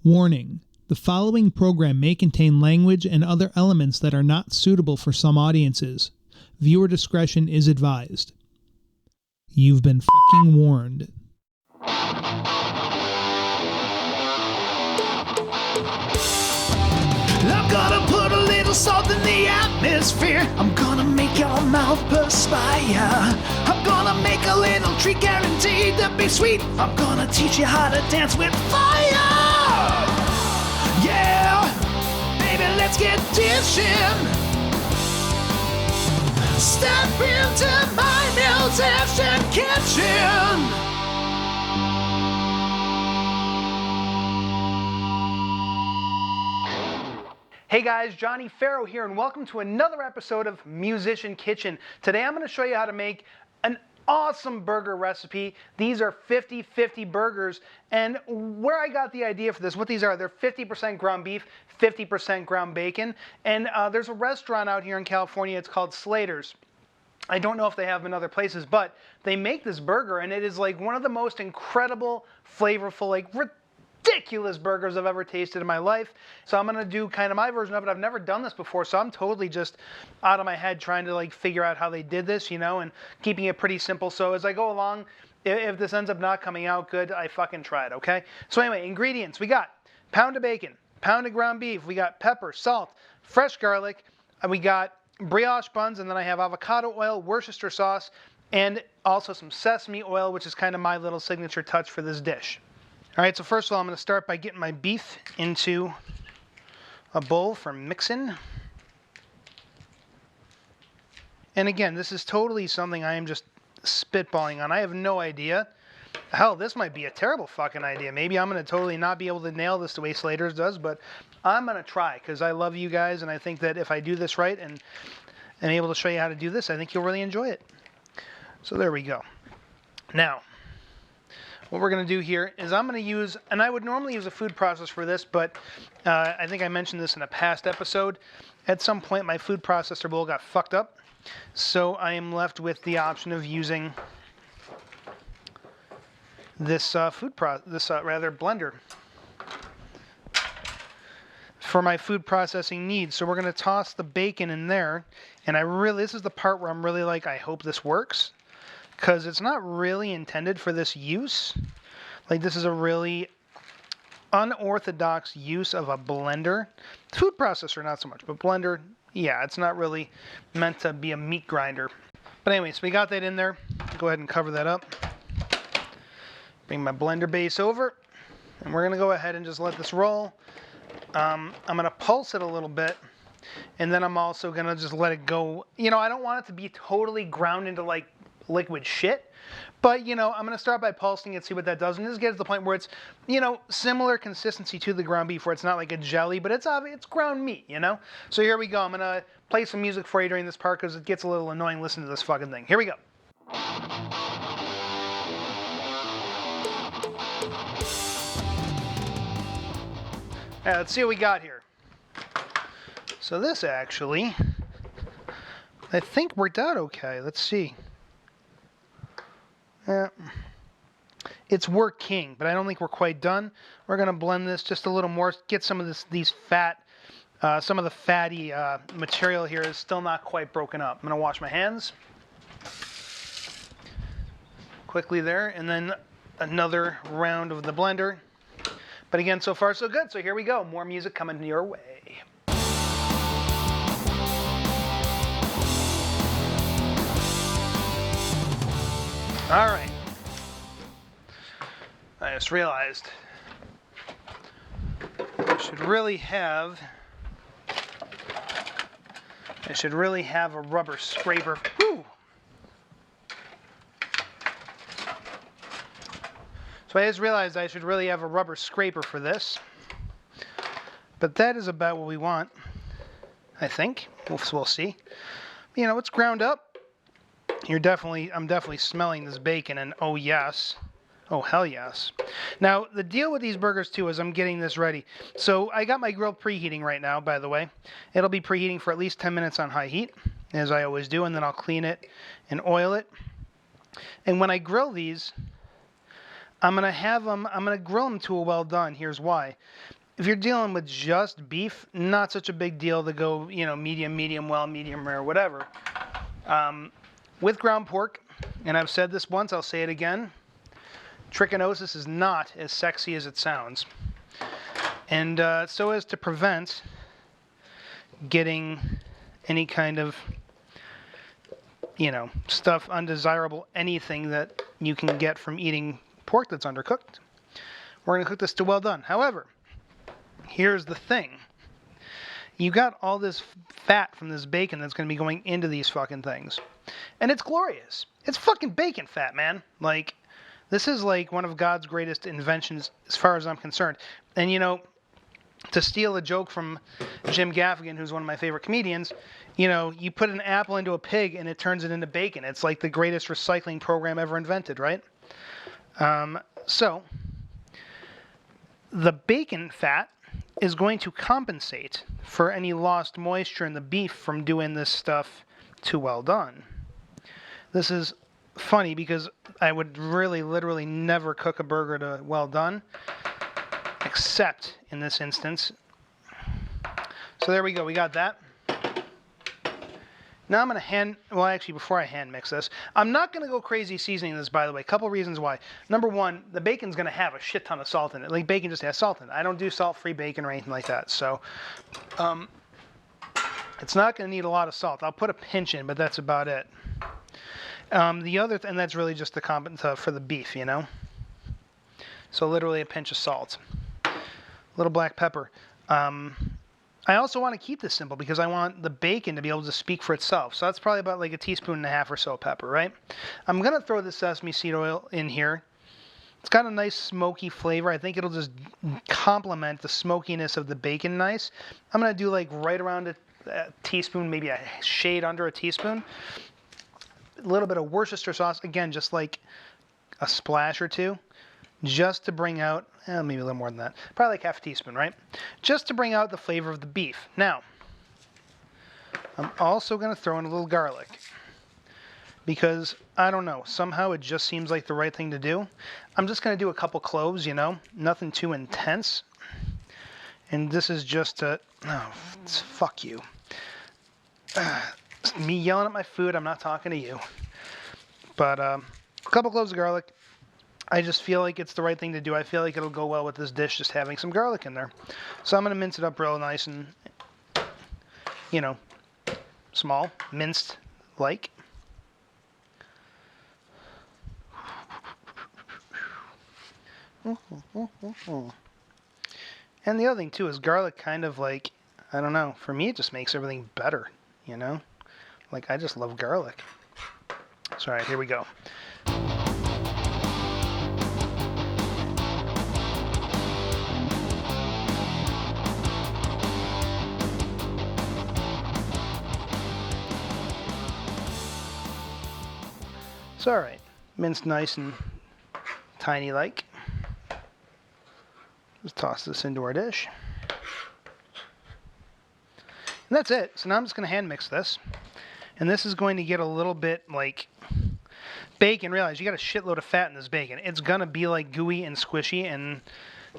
Warning: the following program may contain language and other elements that are not suitable for some audiences. Viewer discretion is advised. You've been fucking warned. I'm gonna put a little salt in the atmosphere. I'm gonna make your mouth perspire. I'm gonna make a little treat guaranteed to be sweet. I'm gonna teach you how to dance with fire. Yeah, baby, let's get dishing. Step into my nutrition kitchen. Hey guys, Johnny Farrow here, and welcome to another episode of Musician Kitchen. Today I'm going to show you how to make an awesome burger recipe. These are 50-50 burgers, and where I got the idea for this, what these are, they're 50% ground beef, 50% ground bacon, and there's a restaurant out here in California, it's called Slaters. I don't know if they have them in other places, but they make this burger, and it is like one of the most incredible, flavorful, like ridiculous burgers I've ever tasted in my life. So I'm gonna do kind of my version of it. I've never done this before, so I'm totally just out of my head trying to like figure out how they did this, you know, and keeping it pretty simple. So as I go along, if this ends up not coming out good, I fucking tried, okay? So anyway, ingredients, we got pound of bacon, pound of ground beef, we got pepper, salt, fresh garlic, and we got brioche buns, and then I have avocado oil, Worcester sauce, and also some sesame oil, which is kind of my little signature touch for this dish. All right, so first of all, I'm going to start by getting my beef into a bowl for mixing. And again, this is totally something I am just spitballing on. I have no idea. Hell, this might be a terrible fucking idea. Maybe I'm going to totally not be able to nail this the way Slaters does, but I'm going to try because I love you guys, and I think that if I do this right and am able to show you how to do this, I think you'll really enjoy it. So there we go. Now, what we're going to do here is I'm going to use, and I would normally use a food processor for this, but I think I mentioned this in a past episode. At some point, my food processor bowl got fucked up, so I am left with the option of using this blender for my food processing needs. So we're going to toss the bacon in there, and this is the part where I'm really like, I hope this works, because it's not really intended for this use. Like, this is a really unorthodox use of a blender. Food processor, not so much, but blender, yeah, it's not really meant to be a meat grinder. But anyways, we got that in there. Go ahead and cover that up. Bring my blender base over, and we're gonna go ahead and just let this roll. I'm gonna pulse it a little bit, and then I'm also gonna just let it go. You know, I don't want it to be totally ground into like liquid shit, but you know, I'm going to start by pulsing it, see what that does, and just get to the point where it's, you know, similar consistency to the ground beef, where it's not like a jelly, but it's ground meat, you know? So here we go. I'm going to play some music for you during this part because it gets a little annoying listening to this fucking thing. Here we go. Alright, let's see what we got here. So this actually, I think worked out okay. Let's see. It's working, but I don't think we're quite done. We're going to blend this just a little more, get some of these fat, some of the fatty material here is still not quite broken up. I'm going to wash my hands quickly there, and then another round of the blender. But again, so far so good. So here we go. More music coming your way. All right. I just realized I should really have a rubber scraper. Whew. So I just realized I should really have a rubber scraper for this. But that is about what we want, I think. We'll see. You know, it's ground up. I'm definitely smelling this bacon, and oh yes. Oh, hell yes. Now, the deal with these burgers, too, is I'm getting this ready. So I got my grill preheating right now, by the way. It'll be preheating for at least 10 minutes on high heat, as I always do, and then I'll clean it and oil it. And when I grill these, I'm gonna grill them to a well done. Here's why. If you're dealing with just beef, not such a big deal to go, medium, medium well, medium rare, whatever. With ground pork, and I've said this once, I'll say it again, trichinosis is not as sexy as it sounds. And so as to prevent getting any kind of, stuff undesirable, anything that you can get from eating pork that's undercooked, we're going to cook this to well done. However, here's the thing. You got all this fat from this bacon that's going to be going into these fucking things. And it's glorious. It's fucking bacon fat, man. Like, this is like one of God's greatest inventions as far as I'm concerned. And, to steal a joke from Jim Gaffigan, who's one of my favorite comedians, you put an apple into a pig and it turns it into bacon. It's like the greatest recycling program ever invented, right? So, the bacon fat is going to compensate for any lost moisture in the beef from doing this stuff too well done. This is funny because I would really, literally never cook a burger to well done, except in this instance. So there we go, we got that. Now I'm going to before I hand mix this, I'm not going to go crazy seasoning this, by the way. A couple reasons why. Number one, the bacon's going to have a shit ton of salt in it. Like, bacon just has salt in it. I don't do salt-free bacon or anything like that. So, it's not going to need a lot of salt. I'll put a pinch in, but that's about it. The other and that's really just the for the beef, So literally a pinch of salt. A little black pepper. I also want to keep this simple because I want the bacon to be able to speak for itself. So that's probably about like a teaspoon and a half or so of pepper, right? I'm going to throw the sesame seed oil in here. It's got a nice smoky flavor. I think it'll just complement the smokiness of the bacon nice. I'm going to do like right around a teaspoon, maybe a shade under a teaspoon. A little bit of Worcester sauce. Again, just like a splash or two. Just to bring out, maybe a little more than that, probably like half a teaspoon, right? Just to bring out the flavor of the beef. Now, I'm also going to throw in a little garlic because, I don't know, somehow it just seems like the right thing to do. I'm just going to do a couple cloves, nothing too intense. And this is just fuck you. Me yelling at my food, I'm not talking to you. But a couple cloves of garlic. I just feel like it's the right thing to do. I feel like it'll go well with this dish, just having some garlic in there. So I'm going to mince it up real nice and, small, minced like. And the other thing, too, is garlic kind of like, I don't know, for me it just makes everything better, Like, I just love garlic. So, all right, here we go. So, all right, minced nice and tiny like. Let's toss this into our dish. And that's it. So now I'm just going to hand mix this. And this is going to get a little bit like bacon. Realize you got a shitload of fat in this bacon. It's going to be like gooey and squishy. And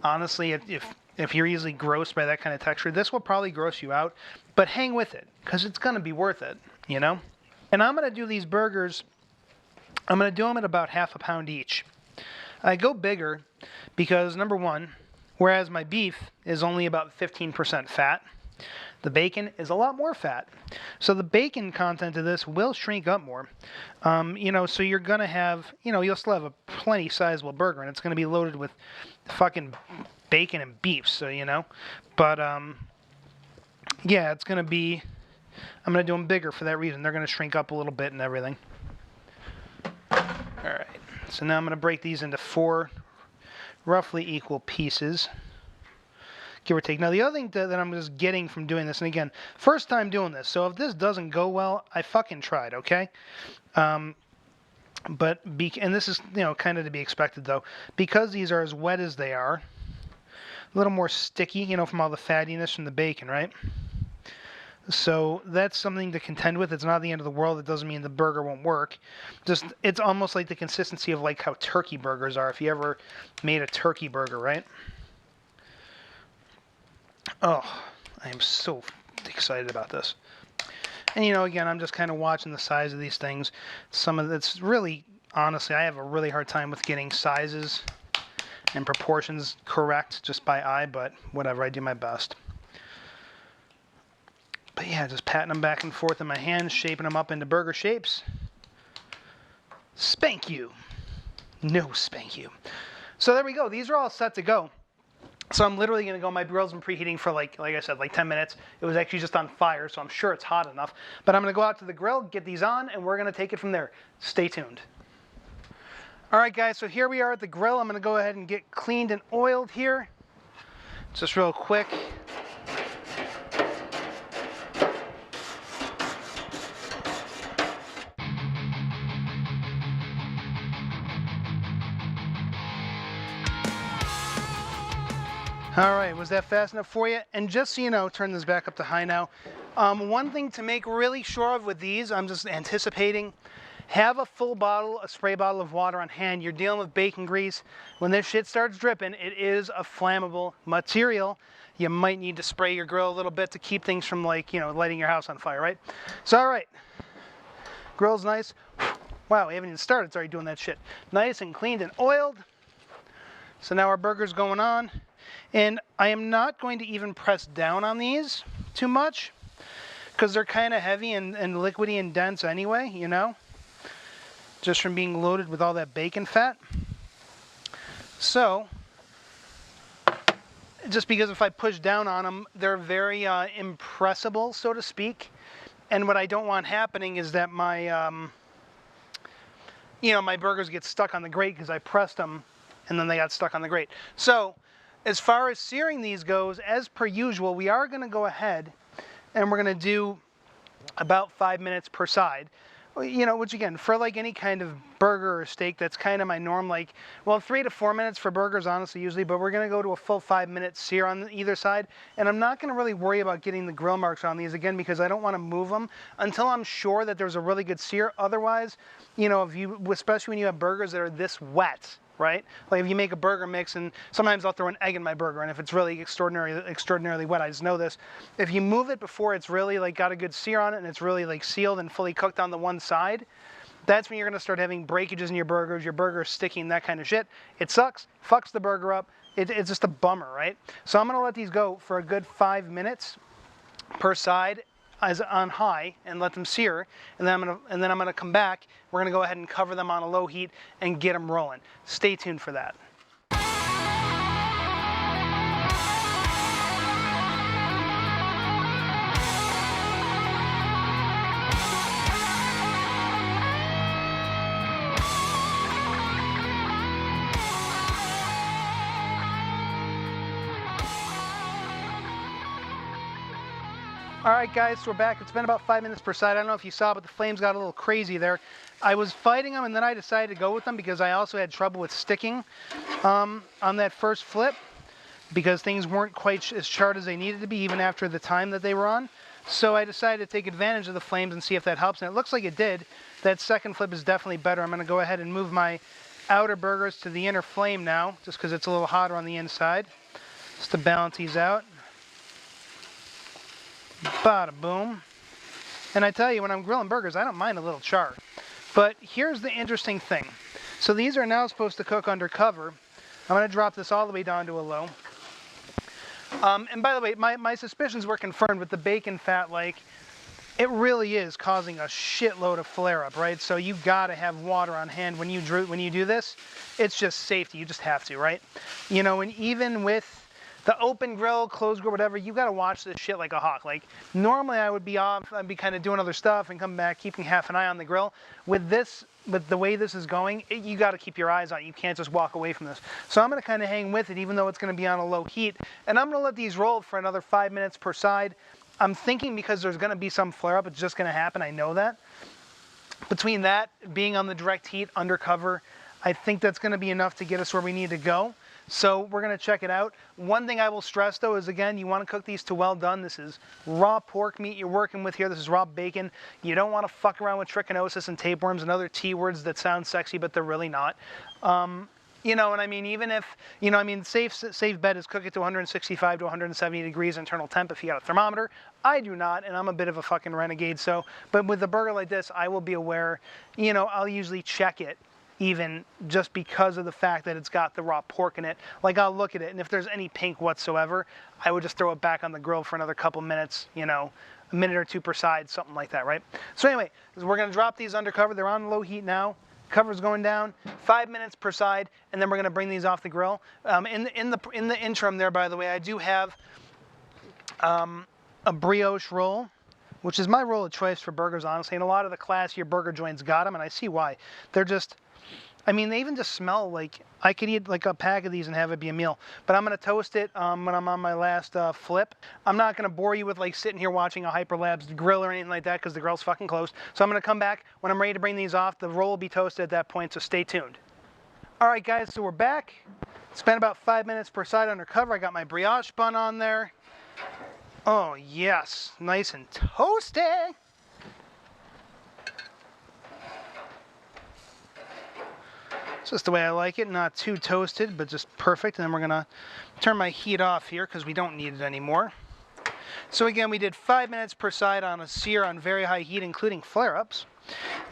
honestly, if you're easily grossed by that kind of texture, this will probably gross you out. But hang with it, because it's going to be worth it, And I'm going to do these burgers, I'm going to do them at about half a pound each. I go bigger because, number one, whereas my beef is only about 15% fat, the bacon is a lot more fat. So the bacon content of this will shrink up more. So you're going to have, you'll still have a plenty sizable burger, and it's going to be loaded with fucking bacon and beef, so, But, yeah, it's going to be, I'm going to do them bigger for that reason. They're going to shrink up a little bit and everything. All right, so now I'm going to break these into 4 roughly equal pieces, give or take. Now, the other thing that I'm just getting from doing this, and again, first time doing this, so if this doesn't go well, I fucking tried, okay? And this is, kind of to be expected, though. Because these are as wet as they are, a little more sticky, from all the fattiness from the bacon, right? So that's something to contend with. It's not the end of the world. It doesn't mean the burger won't work. Just, it's almost like the consistency of like how turkey burgers are. If you ever made a turkey burger, right? Oh, I am so excited about this. And you know, again, I'm just kind of watching the size of these things. Some of it's really, honestly, I have a really hard time with getting sizes and proportions correct just by eye, but whatever, I do my best. But yeah, just patting them back and forth in my hands, shaping them up into burger shapes. Spank you. No spank you. So there we go. These are all set to go. So I'm literally going to go, my grill's been preheating for like I said, like 10 minutes. It was actually just on fire, so I'm sure it's hot enough. But I'm going to go out to the grill, get these on, and we're going to take it from there. Stay tuned. All right, guys, so here we are at the grill. I'm going to go ahead and get cleaned and oiled here. Just real quick. All right, was that fast enough for you? And just so you know, turn this back up to high now. One thing to make really sure of with these, I'm just anticipating, have a full bottle, a spray bottle of water on hand. You're dealing with bacon grease. When this shit starts dripping, it is a flammable material. You might need to spray your grill a little bit to keep things from, like, you know, lighting your house on fire, right? So, all right, grill's nice. Wow, we haven't even started, it's already doing that shit. Nice and cleaned and oiled. So now our burger's going on. And I am not going to even press down on these too much because they're kind of heavy and liquidy and dense anyway, you know, just from being loaded with all that bacon fat. So, just because if I push down on them, they're very impressible, so to speak. And what I don't want happening is that my, you know, my burgers get stuck on the grate because I pressed them and then they got stuck on the grate. So, as far as searing these goes, as per usual, we are going to go ahead and we're going to do about 5 minutes per side. You know, which again, for like any kind of burger or steak, that's kind of my norm. Like, well, 3 to 4 minutes for burgers, honestly, usually, but we're going to go to a full 5 minute sear on either side. And I'm not going to really worry about getting the grill marks on these again because I don't want to move them until I'm sure that there's a really good sear. Otherwise, you know, if you, especially when you have burgers that are this wet, right? Like if you make a burger mix, and sometimes I'll throw an egg in my burger, and if it's really extraordinarily wet, I just know this. If you move it before it's really like got a good sear on it and it's really like sealed and fully cooked on the one side, that's when you're gonna start having breakages in your burger sticking, that kind of shit. It sucks, fucks the burger up. It's just a bummer, right? So I'm gonna let these go for a good 5 minutes per side as on high and let them sear, and then I'm gonna come back. We're gonna go ahead and cover them on a low heat and get them rolling. Stay tuned for that. All right, guys, so we're back. It's been about 5 minutes per side. I don't know if you saw, but the flames got a little crazy there. I was fighting them, and then I decided to go with them because I also had trouble with sticking on that first flip because things weren't quite as charred as they needed to be, even after the time that they were on. So I decided to take advantage of the flames and see if that helps, and it looks like it did. That second flip is definitely better. I'm going to go ahead and move my outer burgers to the inner flame now, just because it's a little hotter on the inside, just to balance these out. Bada boom. And I tell you, when I'm grilling burgers, I don't mind a little char. But here's the interesting thing. So these are now supposed to cook under cover. I'm going to drop this all the way down to a low. And by the way, my suspicions were confirmed with the bacon fat. Like, it really is causing a shitload of flare-up, right? So you got to have water on hand when you do this. It's just safety. You just have to, right? You know, and even with the open grill, closed grill, whatever, you got to watch this shit like a hawk. Like, normally I would be off, I'd be kind of doing other stuff and come back, keeping half an eye on the grill. With this, with the way this is going, you got to keep your eyes on it. You can't just walk away from this. So I'm going to kind of hang with it, even though it's going to be on a low heat. And I'm going to let these roll for another 5 minutes per side. I'm thinking because there's going to be some flare up, it's just going to happen. I know that. Between that, being on the direct heat, undercover, I think that's going to be enough to get us where we need to go. So we're going to check it out. One thing I will stress though is, again, you want to cook these to well done. This is raw pork meat you're working with here. This is raw bacon. You don't want to fuck around with trichinosis and tapeworms and other T words that sound sexy, but they're really not. You know, and I mean, even if, you know, I mean, safe bet is cook it to 165 to 170 degrees internal temp if you got a thermometer. I do not, and I'm a bit of a fucking renegade. So, but with a burger like this, I will be aware, you know, I'll usually check it even just because of the fact that it's got the raw pork in it. Like, I'll look at it, and if there's any pink whatsoever, I would just throw it back on the grill for another couple minutes, you know, a minute or two per side, something like that, right? So anyway, we're gonna drop these under cover. They're on low heat now. Cover's going down, 5 minutes per side, and then we're gonna bring these off the grill. In the interim there, by the way, I do have a brioche roll, which is my roll of choice for burgers, honestly. And a lot of the classier burger joints got them, and I see why. They're just, I mean, they even just smell like, I could eat like a pack of these and have it be a meal. But I'm going to toast it when I'm on my last flip. I'm not going to bore you with like sitting here watching a Hyperlabs grill or anything like that because the grill's fucking closed. So I'm going to come back when I'm ready to bring these off. The roll will be toasted at that point, so stay tuned. All right, guys, so we're back. Spent about 5 minutes per side under cover. I got my brioche bun on there. Oh, yes, nice and toasty. It's just the way I like it, not too toasted, but just perfect. And then we're gonna turn my heat off here because we don't need it anymore. So again, we did 5 minutes per side on a sear on very high heat, including flare-ups.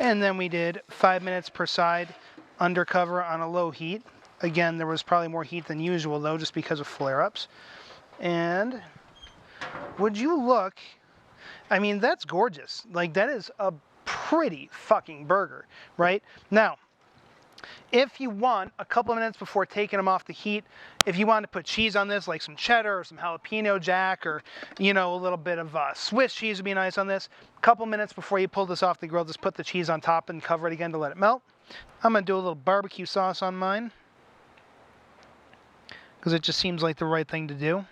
And then we did 5 minutes per side under cover on a low heat. Again, there was probably more heat than usual though, just because of flare-ups. And would you look, I mean, that's gorgeous. Like, that is a pretty fucking burger, right? Now, if you want, a couple of minutes before taking them off the heat, if you want to put cheese on this, like some cheddar or some jalapeno jack or, you know, a little bit of Swiss cheese would be nice on this. A couple minutes before you pull this off the grill, just put the cheese on top and cover it again to let it melt. I'm going to do a little barbecue sauce on mine because it just seems like the right thing to do.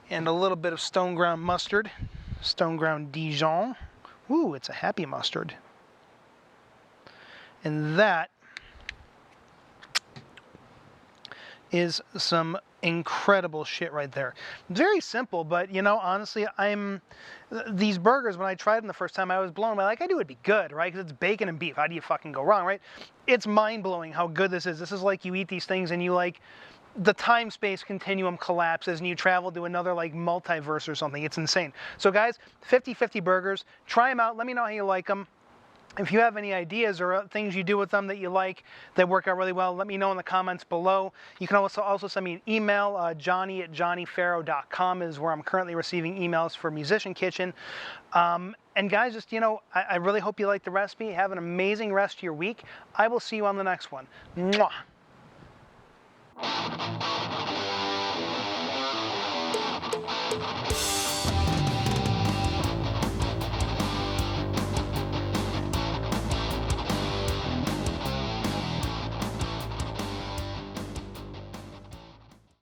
And a little bit of stone ground mustard, stone ground Dijon. Ooh, it's a happy mustard. And that is some incredible shit right there. Very simple, but you know, honestly, these burgers, when I tried them the first time, I was blown away. Like, I knew it'd be good, right? Because it's bacon and beef. How do you fucking go wrong, right? It's mind-blowing how good this is. This is like you eat these things and you like, the time-space continuum collapses and you travel to another like multiverse or something. It's insane. So guys, 50-50 burgers. Try them out. Let me know how you like them. If you have any ideas or things you do with them that you like that work out really well, let me know in the comments below. You can also send me an email. Johnny@johnnyfarrow.com is where I'm currently receiving emails for Musician Kitchen. And guys, just, you know, I really hope you like the recipe. Have an amazing rest of your week. I will see you on the next one. Mwah.